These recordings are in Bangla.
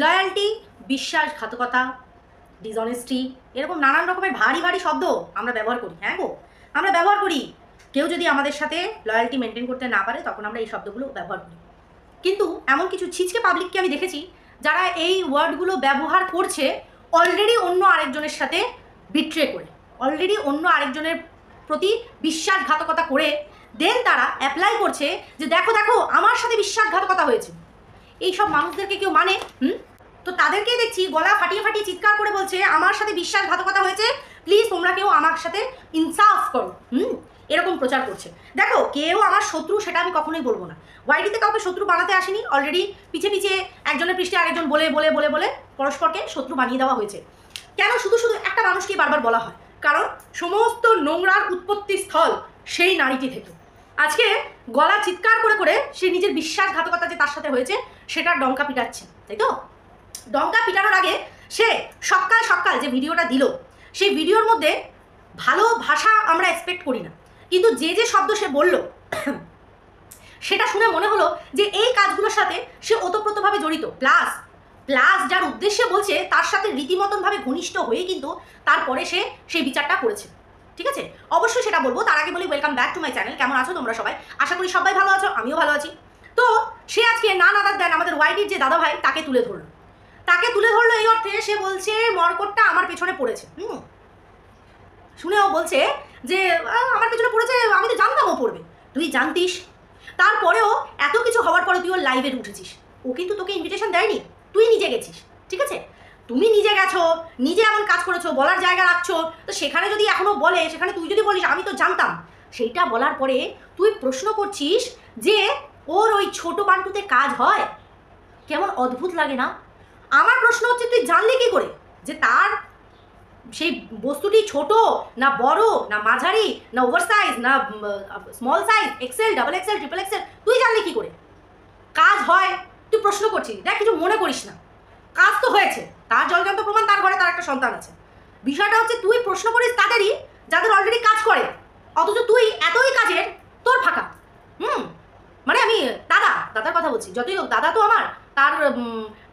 লয়্যালটি, বিশ্বাসঘাতকতা, ডিসঅনেস্টি, এরকম নানান রকমের ভারী ভারী শব্দ আমরা ব্যবহার করি। হ্যাঁ গো, আমরা ব্যবহার করি। কেউ যদি আমাদের সাথে লয়্যালটি মেনটেন করতে না পারে তখন আমরা এই শব্দগুলো ব্যবহার করি। কিন্তু এমন কিছু ছিচকে পাবলিককে আমি দেখেছি যারা এই ওয়ার্ডগুলো ব্যবহার করছে অলরেডি অন্য আরেকজনের সাথে বিট্রে করে, অলরেডি অন্য আরেকজনের প্রতি বিশ্বাসঘাতকতা করে দেন তারা অ্যাপ্লাই করছে যে দেখো দেখো আমার সাথে বিশ্বাসঘাতকতা হয়েছে। এই সব মানুষদেরকে কেউ মানে? তো তাদেরকেই দেখছি গলা ফাটিয়ে ফাটিয়ে চিৎকার করে বলছে আমার সাথে বিশ্বাসঘাতকতা হয়েছে, প্লিজ তোমরা কেউ আমার সাথে ইনসাফ করো। এরকম প্রচার করছে। দেখো, কেউ আমার শত্রু সেটা আমি কখনোই বলবো না। ওয়াইটিতে কাউকে শত্রু বানাতে আসেনি, অলরেডি পিছে পিছে একজনের পৃষ্ঠে আরেকজন বলে বলে বলে বলে পরস্পরকে শত্রু বানিয়ে দেওয়া হয়েছে। কেন শুধু শুধু একটা মানুষকেই বারবার বলা হয়? কারণ সমস্ত নোংরার উৎপত্তি স্থল সেই নারীটি থেকে। আজকে গলা চিৎকার করে করে সে নিজের বিশ্বাসঘাতকতা যে তার সাথে হয়েছে সেটার ডঙ্কা পিটাচ্ছে, তাই তো? ডঙ্কা পিটানোর আগে সে সকাল সকাল যে ভিডিওটা দিল, সেই ভিডিওর মধ্যে ভালো ভাষা আমরা এক্সপেক্ট করি না, কিন্তু যে যে শব্দ সে বলল সেটা শুনে মনে হলো যে এই কাজগুলোর সাথে সে ওতপ্রোতভাবে জড়িত। প্লাস প্লাস যার উদ্দেশ্যে বলছে তার সাথে রীতিমতনভাবে ঘনিষ্ঠ হয়ে কিন্তু তারপরে সে সেই বিচারটা করেছে। ঠিক আছে, অবশ্যই সেটা বলবো। তার আগে বলি welcome back to my channel. কেমন আছো তোমরা সবাই? আশা করি সবাই ভালো আছো, আমিও ভালো আছি। তো সে আজকে না নাদার দেন আমাদের ওয়াইটির যে দাদা ভাই তাকে তুলে ধরলো। এই অর্থে সে বলছে মরকটটা আমার পেছনে পড়েছে। শুনেও বলছে যে আমার পেছনে পড়েছে, আমি তো জানতাম ও পড়বে। তুই জানতিস, তারপরেও এত কিছু হওয়ার পরে তুই ওর লাইভে উঠেছিস। ও কিন্তু তোকে ইনভিটেশন দেয়নি, তুই নিজে গেছিস। ঠিক আছে, তুমি নিজে গেছো, নিজে এমন কাজ করেছো, বলার জায়গা রাখছো। তো সেখানে যদি এখনো বলে, সেখানে তুই যদি বলিস আমি তো জানতাম, সেইটা বলার পরে তুই প্রশ্ন করছিস যে ওর ওই ছোট বান্টুতে কাজ হয়। কেমন অদ্ভুত লাগে না? আমার প্রশ্ন হচ্ছে তুই জানলি কি করে যে তার সেই বস্তুটি ছোট না বড় না মাঝারি না ওভার সাইজ না small size, XL, double XL, triple XL, তুই জানলি কি করে কাজ হয়? তুই প্রশ্ন করছিস, দেখ কিছু মনে করিস না, কাজ তো হয়েছে, তার জলজান্ত প্রমাণ, তার ঘরে তার একটা সন্তান আছে। বিষয়টা হচ্ছে তুই প্রশ্ন করিস তাদেরই যাদের অলরেডি কাজ করে, অথচ তুই এতই কাজের তোর ফাঁকা। মানে আমি দাদার কথা বলছি, যতই হোক দাদা তো আমার, তার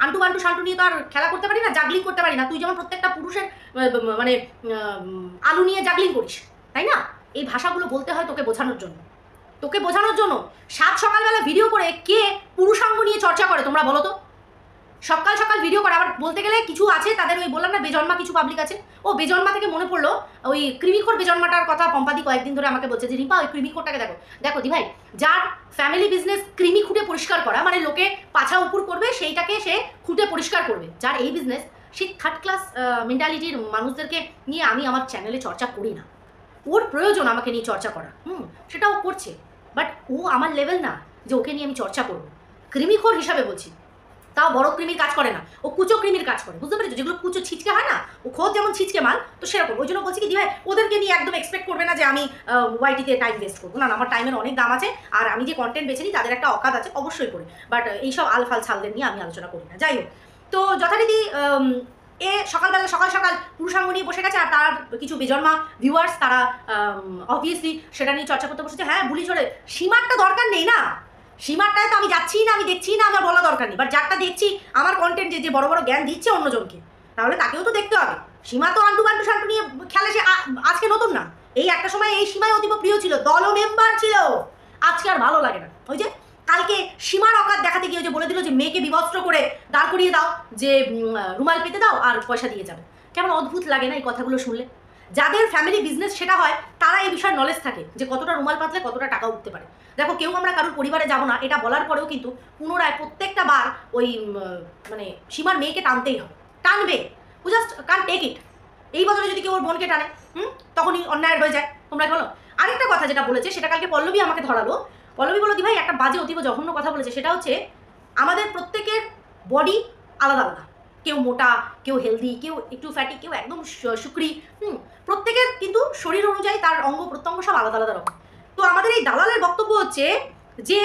আন্টু বান্টু শান্টু নিয়ে তো আর খেলা করতে পারি না, জাগলিং করতে পারি না। তুই যেমন প্রত্যেকটা পুরুষের মানে আলু নিয়ে জাগলিং করিস, তাই না? এই ভাষাগুলো বলতে হয় তোকে বোঝানোর জন্য, সাত সকালবেলা ভিডিও করে কে পুরুষাঙ্গ নিয়ে চর্চা করে তোমরা বলো তো? সকাল সকাল ভিডিও করে। আবার বলতে গেলে কিছু আছে তাদের ওই বললাম না বেজন্মা কিছু পাবলিক আছে, ও বেজন্মা থেকে মনে পড়লো ওই ক্রিমিখোর বেজন্মাটার কথা পম্পাদি কয়েকদিন ধরে আমাকে বলছে যে রিপা ওই ক্রিমিখোরটাকে দেখো। দেখো দি ভাই, যার ফ্যামিলি বিজনেস ক্রিমি খুঁটে পরিষ্কার করা, মানে লোকে পাছা উপর করবে সেইটাকে সে খুঁটে পরিষ্কার করবে, যার এই বিজনেস, সেই থার্ড ক্লাস মেন্টালিটির মানুষদেরকে নিয়ে আমি আমার চ্যানেলে চর্চা করি না। ওর প্রয়োজন আমাকে নিয়ে চর্চা করা, সেটা ও করছে, বাট ও আমার লেভেল না যে ওকে নিয়ে আমি চর্চা করবো। ক্রিমিখোর হিসাবে বলছি, তাও বড় ক্রিমির কাজ করে না, ও কুচো ক্রিমির কাজ করে, বুঝতে পেরেছো? যেগুলো কুচো ছিচকে হয় না, ও খোদ যেমন ছিচকে মাল, তো সেরকম। ওই জন্য বলছি কি দিভাই, ওদেরকে নিয়ে একদম এক্সপেক্ট করবে না যে আমি ওয়াইটিতে টাইম ওয়েস্ট করবো। না, আমার টাইমের অনেক দাম আছে, আর আমি যে কন্টেন্ট বেছে নিই তাদের একটা অকাত আছে, অবশ্যই করি, বাট এইসব আলফাল ছালদের নিয়ে আমি আলোচনা করি না। যাই হোক, তো যথারীতি এ সকালবেলা সকাল সকাল পুরুষাঙ্গ নিয়ে বসে গেছে, আর তার কিছু বেজন্মা ভিউয়ার্স তারা অবভিয়াসলি সেটা নিয়ে চর্চা করতে বসেছে। হ্যাঁ, বুলি ঝরে সীমারটা দরকার নেই না, সীমারটায় তো আমি যাচ্ছি না, আমি দেখছি না, আমার বলা দরকার নেই। বাট যারটা দেখছি আমার কন্টেন্ট যে বড় বড় জ্ঞান দিচ্ছে অন্যজনকে, তাহলে তাকেও তো দেখতে হবে। সীমা তো আন্টু বান্টু শান্টু নিয়ে খেলে, সে আজকে নতুন না, এই একটা সময় এই সীমায় অতীব প্রিয় ছিল, দল মেম্বার ছিল, আজকে আর ভালো লাগে না। ওই যে কালকে সীমার অকাত দেখাতে গিয়ে যে বলে দিল যে মেয়েকে বিবস্ত্র করে দাঁড় করিয়ে দাও, যে রুমাল পেতে দাও আর পয়সা দিয়ে যাবে। কেমন অদ্ভুত লাগে না এই কথাগুলো শুনলে? যাদের ফ্যামিলি বিজনেস সেটা হয় তারা এই বিষয়ে নলেজ থাকে যে কতটা রুমাল পাতলে কতটা টাকা উঠতে পারে। দেখো, কেউ আমরা কারোর পরিবারে যাবো না, এটা বলার পরেও কিন্তু পুনরায় প্রত্যেকটা বার ওই মানে সীমার মেয়েকে টানতেই হবে, টানবে, ও জাস্ট কান টেক ইট। এই বদলে যদি কেউ ওর বোনকে টানে, তখনই অন্যায় হয়ে যায়। তোমরা বলো। আরেকটা কথা যেটা বলেছে সেটা কালকে পল্লবী আমাকে ধরালো। পল্লবী বলো, দি ভাই একটা বাজে অতীব জঘন্য কথা বলেছে, সেটা হচ্ছে আমাদের প্রত্যেকের বডি আলাদা আলাদা, কেউ মোটা, কেউ হেলদি, কেউ একটু ফ্যাটি, কেউ একদম শুকরি, প্রত্যেকের কিন্তু শরীর অনুযায়ী তার অঙ্গ প্রত্যঙ্গ সব আলাদা আলাদা রকম। তো আমাদের এই দালালের বক্তব্য হচ্ছে যে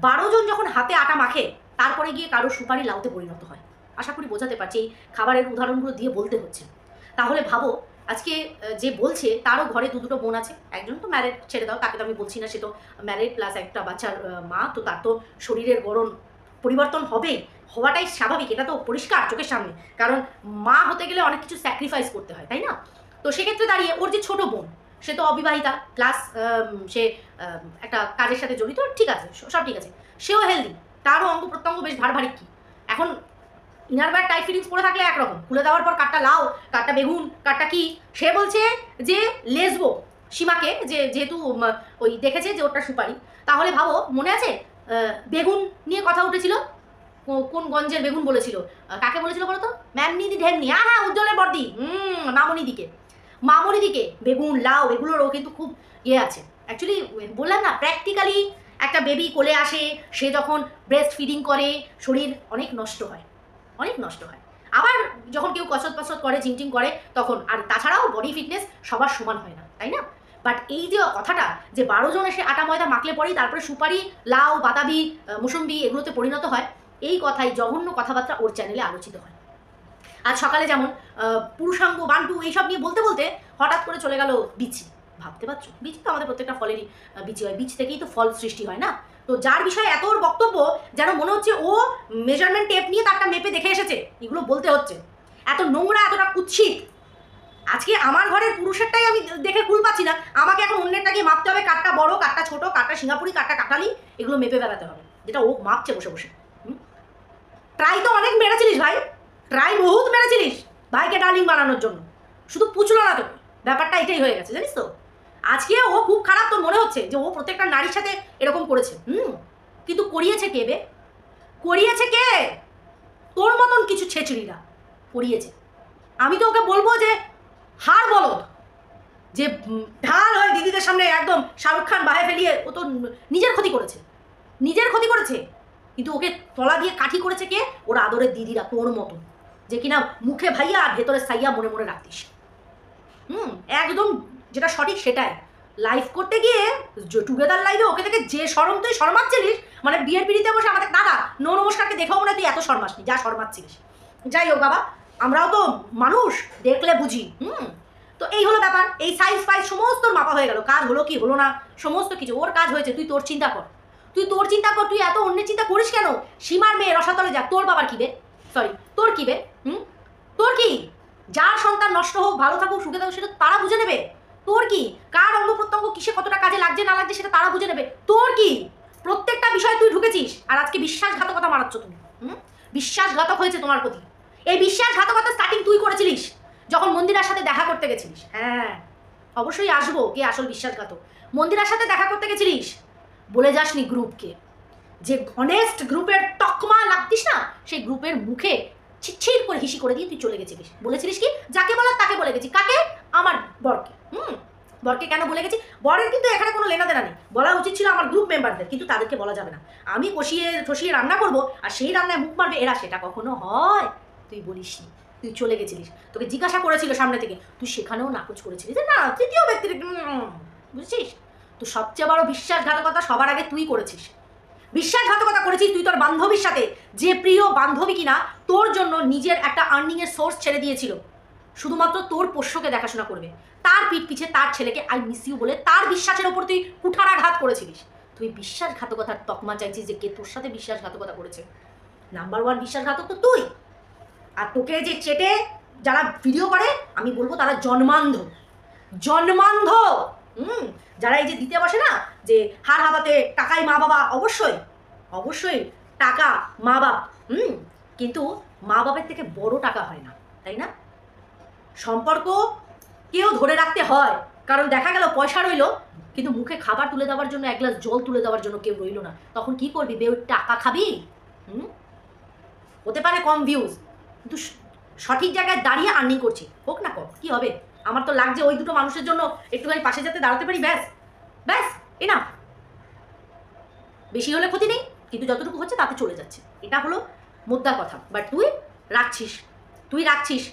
12 জন যখন হাতে আটা মাখে তারপরে গিয়ে কারো সুপারি লাউতে পরিণত হয়। আশা করি বোঝাতে পারছি, এই খাবারের উদাহরণগুলো দিয়ে বলতে হচ্ছে। তাহলে ভাবো, আজকে যে বলছে তারও ঘরে দুটো বোন আছে, একজন তো ম্যারেড, ছেড়ে দাও, তাকে তো আমি বলছি না, সে তো ম্যারেড প্লাস একটা বাচ্চার মা, তো তার তো শরীরের গড়ন পরিবর্তন হবেই। হওয়াটাই স্বাভাবিক, এটা তো পরিষ্কার চোখের সামনে, কারণ মা হতে গেলে অনেক কিছু স্যাক্রিফাইস করতে হয়, তাই না? তো সেক্ষেত্রে দাঁড়িয়ে ওর যে ছোটো বোন, সে তো অবিবাহিতা, প্লাস সে একটা কাজের সাথে জড়িত, ঠিক আছে, সব ঠিক আছে, সেও হেলদি, তারও অঙ্গ প্রত্যঙ্গ বেশ ভারী কি। এখন ইনারওয়্যার টাইট ফিটিংস পরে থাকলে একরকম, খুলে দেওয়ার পর কাটটা লাউ, কাটটা বেগুন, কাটটা কি, সে বলছে যে লেসবো সীমাকে, যে যেহেতু ওই দেখেছে যে ওটা সুপারি, তাহলে ভাবো মনে আছে বেগুন নিয়ে কথা উঠেছিল, কোন গঞ্জের বেগুন বলেছিল, কাকে বলেছিল বলো তো, ম্যামনিদি ঢেমনি, হ্যাঁ উজ্জ্বলের বর্দি, মামনিদিকে বেগুন লাউ এগুলোরও কিন্তু খুব ইয়ে আছে। অ্যাকচুয়ালি বললাম না, প্র্যাকটিক্যালি একটা বেবি কোলে আসে, সে যখন ব্রেস্ট ফিডিং করে শরীর অনেক নষ্ট হয়, আবার যখন কেউ কসরত করে জিমটিং করে তখন, আর তাছাড়াও বডি ফিটনেস সবার সমান হয় না, তাই না? বাট এই যে কথাটা যে 12 জন এসে আটা ময়দা মাখলে পরেই তারপরে সুপারি লাউ বাতাবি মুসম্বি এগুলোতে পরিণত হয়, এই কথাই জঘন্য কথাবার্তা ওর চ্যানেলে আলোচিত হয়। আজ সকালে যেমন পুরুষাঙ্গ বান্টু এইসব নিয়ে বলতে বলতে হঠাৎ করে চলে গেল বিচি। ভাবতে পারছো, বীজ তো আমাদের প্রত্যেকটা ফলেরই বীজ হয়, বীজ থেকেই তো ফল সৃষ্টি হয় না? তো যার বিষয়ে এত ওর বক্তব্য, যেন মনে হচ্ছে ও মেজারমেন্ট টেপ নিয়ে তারটা মেপে দেখে এসেছে, এগুলো বলতে হচ্ছে। এত নোংরা, এতটা কুৎসিত। আজকে আমার ঘরের পুরুষেরটাই আমি দেখে কুল পাচ্ছি না, আমাকে এখন অন্যেরটা গিয়ে মাপতে হবে, কাঠটা বড়, কাঠটা ছোট, কাঠটা সিঙ্গাপুরি, কাঠটা কাটালি, এগুলো মেপে বেড়াতে হবে, যেটা ও মাপছে বসে বসে। ট্রাই তো অনেক মেরেছিলিস ভাই, ট্রাই বহুত মেরেছিলিস ভাইকে ডার্লিং বানানোর জন্য, শুধু পুছলো না তোকে, ব্যাপারটা এটাই হয়ে গেছে, জানিস তো? আজকে ও খুব খারাপ, তোর মনে হচ্ছে যে ও প্রত্যেকটা নারীর সাথে এরকম করেছে, কিন্তু করিয়েছে কে বে? করিয়েছে কে? তোর মতন কিছু ছেচড়িরা করিয়েছে। আমি তো ওকে বলবো যে হার বলদ, যে ঢাল হয়ে দিদিদের সামনে একদম শাহরুখ খান বাহে ফেলিয়ে, ও তো নিজের ক্ষতি করেছে, কিন্তু ওকে তলা দিয়ে কাঠি করেছে কে? ওর আদরের দিদিরা, তোর মতন, যে কিনা মুখে ভাইয়া আর ভেতরে সাইয়া মনে মনে রাখতিস। একদম যেটা সঠিক সেটাই। লাইভ করতে গিয়ে টুগেদার লাইভে ওকে থেকে যে শরম তুই শরমাচ্ছিলিস, মানে বিয়ের পিড়িতে বসে আমাদের দাদা নো নমস্কারকে দেখেও মনে তুই এত শরমাসনি যা শরমাচ্ছিলিস। যাই হোক বাবা, আমরাও তো মানুষ, দেখলে বুঝি। তো এই হলো ব্যাপার, এই সাইজ ফাইজ সমস্ত মাপা হয়ে গেল, কাজ হলো কি হলো না সমস্ত কিছু ওর কাজ হয়েছে। তুই তোর চিন্তা কর, তুই এত অন্যের চিন্তা করিস কেন? সীমার মেয়ে রসাতলে যাক, তোর বাবার কি বে? সরি, তোর কি বে? তোর কি? যার সন্তান নষ্ট হোক, ভালো থাকুক, সুখে থাকুক, সেটা তারা বুঝে নেবে। তোর কি? কার অঙ্গ প্রত্যঙ্গ কিসে কতটা কাজে লাগছে না লাগছে সেটা তারা বুঝে নেবে। তোর কি? প্রত্যেকটা বিষয় তুই ঢুকেছিস, আর আজকে বিশ্বাসঘাতকতা মারাচ্ছ তুমি। বিশ্বাসঘাতক হয়েছে তোমার প্রতি। এই বিশ্বাসঘাতকতা স্টার্টিং তুই করেছিলিস যখন মন্দিরার সাথে দেখা করতে গেছিলিস। হ্যাঁ, অবশ্যই আসবো কে আসল বিশ্বাসঘাতক। মন্দিরার সাথে দেখা করতে গেছিলিস, বলে যাসনি গ্রুপকে, যে অনেস্ট গ্রুপের তকমা লাগতিস না, সেই গ্রুপের মুখে ছিটছিট করে হিসি করে দিয়ে তুই চলে গেছিলিস। বলেছিলিস কি, যাকে বলার তাকে বলে গেছি। কাকে? আমার বরকে। বরকে কেন বলে গেছি? বরের কিন্তু এখানে কোনো লেনা দেনা নেই, বলা উচিত ছিল আমার গ্রুপ মেম্বারদের, কিন্তু তাদেরকে বলা যাবে না। আমি কষিয়ে ঠসিয়ে রান্না করবো আর সেই রান্নায় মুখ মারবে এরা, সেটা কখনো হয়? তুই বলিসনি, তুই চলে গেছিলিস। তোকে জিজ্ঞাসা করেছিল সামনে থেকে, তুই সেখানেও নাকচ করেছিলিস যে না তৃতীয় ব্যক্তির, বুঝছিস? তো সবচেয়ে বড় বিশ্বাসঘাতকতা সবার আগে তুই করেছিস। বিশ্বাসঘাতকতা করেছিস তুই তোর বান্ধবীর সাথে, যে প্রিয় বান্ধবী কিনা তোর জন্য নিজের একটা আর্নিংয়ের সোর্স ছেড়ে দিয়েছিল, শুধুমাত্র তোর পোষ্যকে দেখাশোনা করবে। তার পিঠ পিছে তার ছেলেকে আই মিস ইউ বলে তার বিশ্বাসের ওপর তুই কুঠারাঘাত করেছিলিস। তুই বিশ্বাসঘাতকতার তকমা চাইছিস যে কে তোর সাথে বিশ্বাসঘাতকতা করেছে। নাম্বার 1 বিশ্বাসঘাতক তো তুই। আর তোকে যে চেটে যারা ভিডিও করে, আমি বলবো তারা জন্মান্ধ। যারা এই যে দিতে বসে না, যে হার হাবাতে টাকাই মা বাবা, অবশ্যই টাকা মা বাপ, কিন্তু মা বাবার থেকে বড় টাকা হয় না, তাই না? সম্পর্ক কেউ ধরে রাখতে হয়, কারণ দেখা গেল পয়সা রইলো কিন্তু মুখে খাবার তুলে দেওয়ার জন্য, এক গ্লাস জল তুলে দেওয়ার জন্য কেউ রইলো না, তখন কি করবি বে? ওই টাকা খাবি? হতে পারে কম ভিউজ, কিন্তু সঠিক জায়গায় দাঁড়িয়ে আর্নিং করছি, হোক না কম, কি হবে? আমার তো লাগছে ওই দুটো মানুষের জন্য একটুখানি পাশে যাতে দাঁড়াতে পারি, ব্যাস এনা। বেশি হলে ক্ষতি নেই, কিন্তু যতটুকু হচ্ছে তাতে চলে যাচ্ছে, এটা হলো মুদ্রার কথা। বাট তুই রাখছিস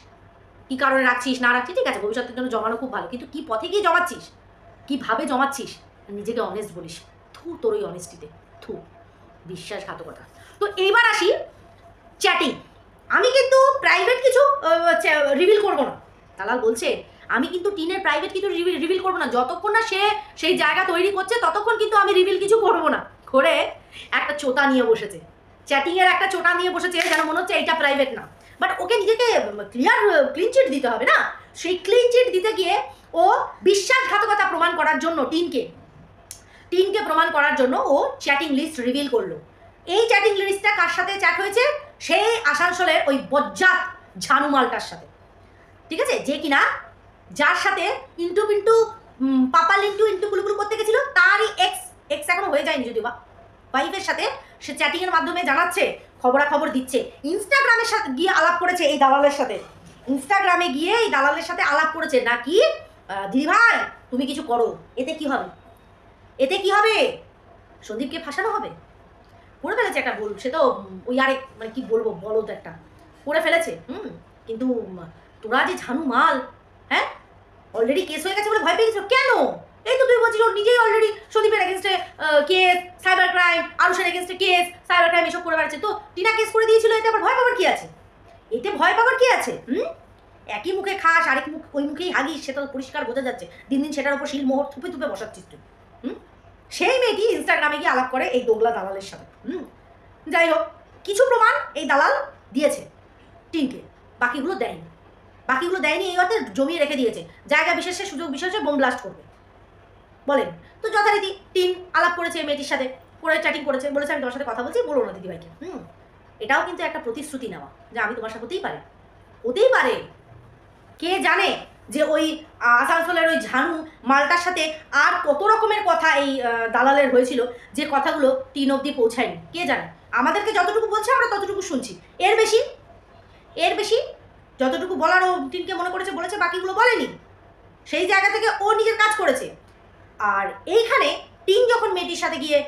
কি কারণে রাখছিস না রাখছিস ঠিক আছে, ভবিষ্যতের জন্য জমানো খুব ভালো, কিন্তু কি পথে গিয়ে জমাচ্ছিস, কিভাবে জমাচ্ছিস, নিজেকে অনেস্ট বলিস। তোর ওই অনেস্টিতে বিশ্বাসঘাতকতা। তো এইবার আসি চ্যাটিং। আমি কিন্তু প্রাইভেট কিছু রিভিল করবো না। দালাল বলছে আমি কিন্তু টিনের প্রাইভেট কিছু রিভিল করবো না, যতক্ষণ না সে সেই জায়গা তৈরি করছে ততক্ষণ কিন্তু আমি রিভিল কিছু করবো না। করে একটা চোতা নিয়ে বসেছে, চ্যাটিংয়ের একটা চোটা নিয়ে বসেছে, যেন মনে হচ্ছে এইটা প্রাইভেট না, বাট ওকে নিজেকে ক্লিন চিট দিতে হবে না। সেই ক্লিন চিট দিতে গিয়ে ও বিশ্বাসঘাতকতা প্রমাণ করার জন্য টিনকে প্রমাণ করার জন্য ও চ্যাটিং লিস্ট রিভিল করলো। এই চ্যাটিং লিস্টটা কার সাথে চ্যাট হয়েছে? সেই আসানসোলের ওই বজ্জাত ঝানুমালটার সাথে, ঠিক আছে, যে কিনা যার সাথে ইন্টু পিন্টু পাপা লিন্টু ইন্টু কুলুকুলু করতে গেছিল, তারই এক্স এখনো হয়ে যায়নি যদিও বা, ওয়াইফের সাথে সে চ্যাটিংয়ের মাধ্যমে জানাচ্ছে, খবরাখবর দিচ্ছে। ইনস্টাগ্রামের সাথে গিয়ে আলাপ করেছে এই দালালের সাথে, ইনস্টাগ্রামে গিয়ে এই দালালের সাথে আলাপ করেছে নাকি, দিদি ভাই তুমি কিছু করো, এতে কি হবে? এতে কি হবে? সন্দীপকে ফাঁসানো হবে? করে ফেলেছে একটা ভুল, সে তো ওই আরেক মানে কি বলবো, বলো তো একটা করে ফেলেছে। কিন্তু তোরা যে ঝানু মাল, হ্যাঁ অলরেডি কেস হয়ে গেছে বলে ভয় পেয়ে গেছিল কেন? এই তো তুই বলছিস ওর নিজেই অলরেডি সন্দীপের এগেনস্টে কেস, সাইবার ক্রাইম, আরুষের এগেনস্টে কেস, সাইবার ক্রাইম এসব করে বেড়াচ্ছে। তো টিনা কেস করে দিয়েছিল, এতে আবার ভয় পাবার কি আছে? এতে ভয় পাবার কি আছে? একই মুখে খাস, আরেক মুখ ওই মুখেই হাগিস, সেটা পরিষ্কার বোঝা যাচ্ছে। দিন দিন সেটার উপর শিল মোহর থুপে থুপে বসাচ্ছিস তুই। সেই মেয়েটি ইনস্টাগ্রামে গিয়ে আলাপ করে এই দোগলা দালালের সাথে। যাই হোক, কিছু প্রমাণ এই দালাল দিয়েছে টিনকে, বাকিগুলো দেয়নি। এই অর্থে জমিয়ে রেখে দিয়েছে, জায়গা বিশেষে সুযোগ বিশেষে বোম ব্লাস্ট করবে বলেন। তো যথারীতি টিন আলাপ করেছে মেয়েটির সাথে, করে চ্যাটিং করেছে, বলেছে আমি তোমার সাথে কথা বলছি, বলো না দিদিভাইকে। এটাও কিন্তু একটা প্রতিশ্রুতি নেওয়া যে আমি তোমার সাথে হতেই পারে। কে জানে যে ওই আসানসোলের ওই ঝানু মালটার সাথে আর কত রকমের কথা এই দালালের হয়েছিল, যে কথাগুলো টিন অবধি পৌঁছায়নি। কে জানে? আমাদেরকে যতটুকু বলছে আমরা ততটুকু শুনছি, এর বেশি যতটুকু বলার ও টিনকে মনে করেছে বলেছে, বাকিগুলো বলেনি। সেই জায়গা থেকে ও নিজের কাজ করেছে। আর এইখানে টিন যখন মেয়েটির সাথে গিয়ে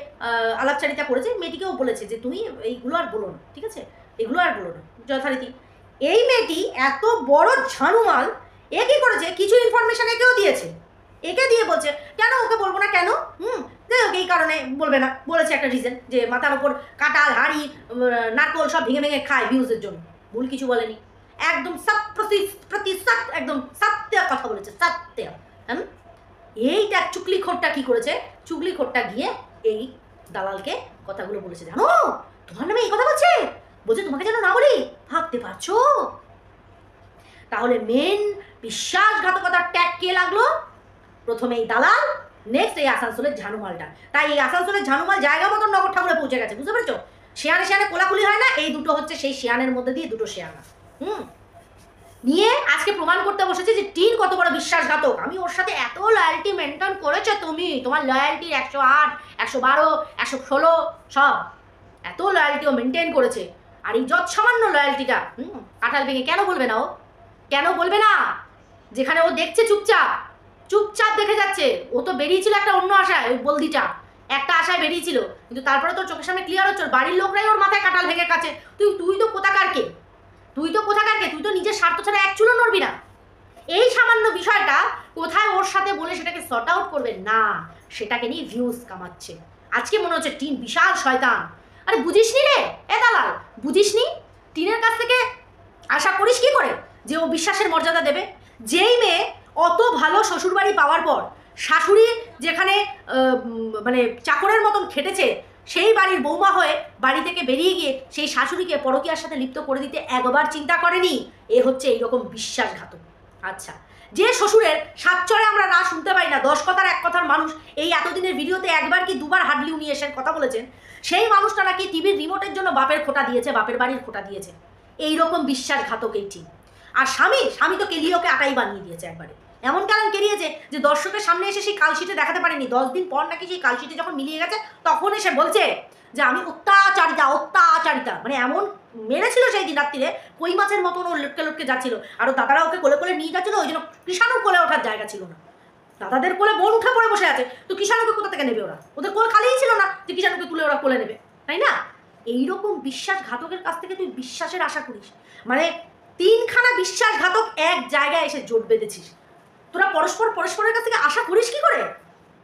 আলাপচারিতা করেছে, মেয়েটিকেও বলেছে যে তুমি এইগুলো আর বলো না, ঠিক আছে, এগুলো আর বলো না। যথারীতি এই মেয়েটি এত বড় ঝানুমাল, এ কী করেছে, কিছু ইনফরমেশন একেও দিয়েছে, একে দিয়ে বলছে কেন ওকে বলবো না কেন, যাই হোক এই কারণে বলবে না, বলেছে একটা রিজন যে মাথার ওপর কাঁটাল হাড়ি নারকোল সব ভেঙে ভেঙে খায় ভিউজের জন্য। ভুল কিছু বলেনি, একদম প্রতিশত একদম সত্য কথা বলেছে, সত্য। এইটা চুগলিখোরটা কি করেছে, চুগলিখোরটা গিয়ে এই দালালকে কথাগুলো বলেছে, জানো তোমার নামে এই কথা বলছে, তোমাকে যেন না বলি, ভাবতে পারছো? তাহলে মেন বিশ্বাসঘাতকতার ট্যাগ কে লাগলো? প্রথমে এই দালাল, নেক্সট এই আসানসোলের ঝানুমালটা। তাই এই আসানসোলের ঝানুমাল জায়গা মতন নগর ঠাকুরে পৌঁছে গেছে, বুঝতে পেরেছো? শেয়ানে কোলাকুলি হয় না, এই দুটো হচ্ছে সেই শেয়ানের মধ্যে দিয়ে দুটো শেয়ানা নিয়ে আজকে প্রমাণ করতে বসেছে যে টিন কত বড় বিশ্বাসঘাতক। আমি ওর সাথে এত লয়্যালটি মেনটেন করেছো তুমি, তোমার লয়্যালটি 108, 112, 116 সব এত লয়্যালটি ও মেনটেন করেছে। আর এই যত সামান্য লয়্যালটিটা কাঁঠাল ভেঙে কেন বলবে না? ও কেন বলবে না? যেখানে ও দেখছে চুপচাপ দেখে যাচ্ছে। ও তো বেরিয়েছিল একটা অন্য আশায়, ওই বলদিটা একটা আশায় বেরিয়েছিল, কিন্তু তারপরে তোর চোখের সামনে ক্লিয়ার হচ্ছে বাড়ির লোকরাই ওর মাথায় কাঁঠাল ভেঙে কাছে। তুই তো কোথাকার কে? তুই তো নিজের স্বার্থ ছাড়া এক চুলো নড়বি না। এই সামান্য বিষয়টা কোথায় ওর সাথে বলে সেটাকে সর্ট আউট করবে না, সেটাকে নিয়ে ভিউজ কামাচ্ছে। আজকে মনে হচ্ছে টিন বিশাল শয়তান। আরে বুঝিসনি রে এ দালাল, বুঝিসনি? টিনের কাছ থেকে আশা করিস কি করে যে ও বিশ্বাসের মর্যাদা দেবে? যেই মেয়ে অত ভালো শ্বশুরবাড়ি পাওয়ার পর শাশুড়ি যেখানে মানে চাকরের মতন খেটেছে, সেই বাড়ির বৌমা হয়ে বাড়ি থেকে বেরিয়ে গিয়ে সেই শাশুড়িকে পরকীয়ার সাথে লিপ্ত করে দিতে একবার চিন্তা করেনি। এ হচ্ছে এইরকম বিশ্বাসঘাতক। আচ্ছা, যে শ্বশুরের সাতচরে আমরা না শুনতে পাই না, 10 কথার 1 কথার মানুষ এই এতদিনের ভিডিওতে একবার কি দুবার হাডলি উনি এসে কথা বলেছেন, সেই মানুষটা নাকি টিভির রিমোটের জন্য বাপের খোটা দিয়েছে, বাপের বাড়ির খোটা দিয়েছে। এইরকম বিশ্বাসঘাতক এই টিম। আর স্বামী তো কেলিয়ে ওকে আটাই বানিয়ে দিয়েছে একবারে, এমন কারণ কেরিয়েছে যে দর্শকের সামনে এসে সেই কালশিটে দেখাতে পারেনি। 10 দিন পর নাকি সেই কালশিটে যখন মিলিয়ে গেছে তখন এসে বলছে যে আমি অত্যাচারিতা, মানে এমন মেরেছিল সেই দিন রাত্রিরে কই মাছের মতন ও লটকে যাচ্ছিল। আর দাদারা ওকে কোলে নিয়ে যাচ্ছিল, ওই জন্য কৃষাণুর কোলে ওঠার জায়গা ছিল না। দাদাদের কোলে বোন উঠে পড়ে বসে আছে, তো কৃষাণুকে কোথা থেকে নেবে ওরা? ওদের কোল খালিই ছিল না যে কৃষাণুকে তুলে ওরা কোলে নেবে, তাই না? এইরকম বিশ্বাসঘাতকের কাছ থেকে তুই বিশ্বাসের আশা করিস, মানে 3খানা বিশ্বাসঘাতক এক জায়গায় এসে জোট বেঁধেছিস। তোরা পরস্পরের কাছ থেকে আশা করিস কি করে?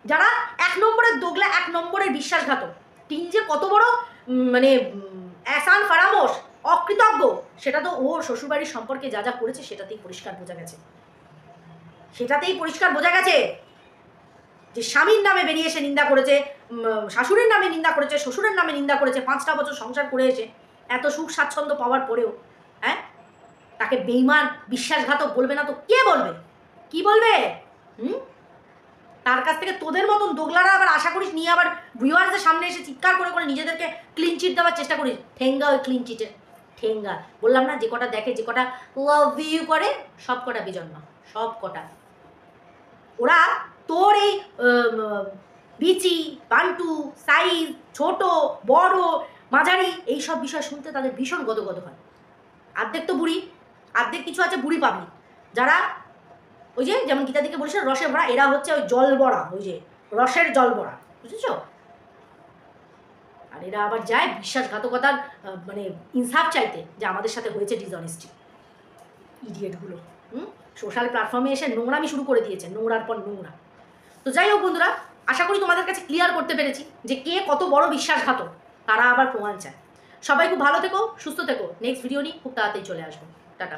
যারা 1 নম্বরের দোগলা, 1 নম্বরের বিশ্বাসঘাতক। টিন যে কত বড় মানে এহসান ফারামোশ, অকৃতজ্ঞ, সেটা তো ওর শ্বশুরবাড়ির সম্পর্কে যা যা করেছে সেটাতেই পরিষ্কার বোঝা গেছে। যে স্বামীর নামে বেরিয়ে এসে নিন্দা করেছে, শাশুড়ির নামে নিন্দা করেছে, শ্বশুরের নামে নিন্দা করেছে, 5টা বছর সংসার করে এসে এত সুখ স্বাচ্ছন্দ্য পাওয়ার পরেও, হ্যাঁ, তাকে বেইমান বিশ্বাসঘাতক বলবে না তো কে বলবে? কি বলবে? তার কাছ থেকে তোদের মতন দোগলারা আবার আশা করিস নিয়ে আবার ভিউয়ার্সদের সামনে এসে চিৎকার করে করে নিজেদেরকে ক্লিন চিট দেওয়ার চেষ্টা করিস। ঠেঙ্গা ওই ক্লিন চিটে ঠেঙ্গা। বললাম না, যে কটা দেখে, যে কটা লাভ ইউ করে, সব কটা বেজন্মা, সব কটা। ওরা তোর এই বিচি, বান্টু, সাইজ, ছোট, বড়, মাঝারি এইসব বিষয় শুনতে তাদের ভীষণ গদগদ হয়। অর্ধেক তো বুড়ি, অর্ধেক কিছু আছে বুড়ি পাবলিক, যারা ওই যে যেমন গীতাদিকে বলেছে রসে ভরা, এরা হচ্ছে ওই জল ভরা, ওই যে রসের জল ভরা, বুঝেছ? আর এরা আবার যায় বিশ্বাসঘাতকতার মানে ইনসাফ চাইতে, যে আমাদের সাথে হয়েছে ডিসঅনেস্টি। ইডিয়েটগুলো সোশ্যাল প্ল্যাটফর্মে এসে নোংরামি শুরু করে দিয়েছে, নোংরার পর নোংরা। তো যাই হোক বন্ধুরা, আশা করি তোমাদের কাছে ক্লিয়ার করতে পেরেছি যে কে কত বড় বিশ্বাসঘাতক, তারা আবার প্রমাণ চায়। সবাই খুব ভালো থেকো, সুস্থ থেকো। নেক্সট ভিডিও নিয়ে খুব তাড়াতাড়ি চলে আসবো। টাটা।